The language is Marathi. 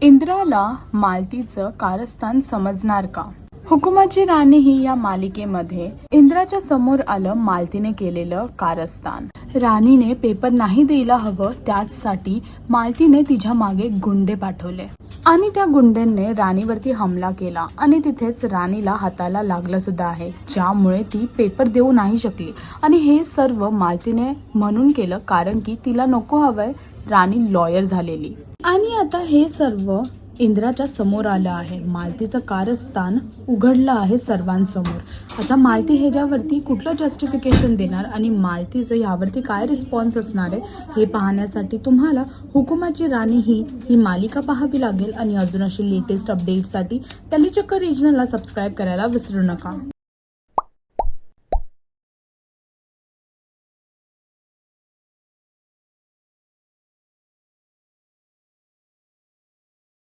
इंद्राला मालतीचं कारस्थान समजणार का? हुकुमाची राणी ही या मालिकेमध्ये इंद्राच्या समोर आलं मालतीने केलेलं कारस्थान. राणीने पेपर नाही द्यायला हवं त्यासाठी मालतीने तिच्या मागे गुंडे पाठवले आणि त्या गुंड्यांनी राणीवरती हमला केला आणि तिथेच राणीला हाताला लागलं सुद्धा आहे, ज्यामुळे ती पेपर देऊ नाही शकली. आणि हे सर्व मालतीने म्हणून केलं कारण की तिला नको हवंय राणी लॉयर झालेली. आणि आता हे सर्व इंद्राच्या समोर आलं आहे. मालतीचं कारस्थान उघडलं आहे सर्वांसमोर. आता मालती ह्याच्यावरती कुठलं जस्टिफिकेशन देणार आणि मालतीचं यावरती काय रिस्पॉन्स असणार आहे हे पाहण्यासाठी तुम्हाला हुकुमाची राणी ही मालिका पाहावी लागेल. आणि अजून अशी लेटेस्ट अपडेटसाठी टलीचक्कर रिजनलला सबस्क्राईब करायला विसरू नका.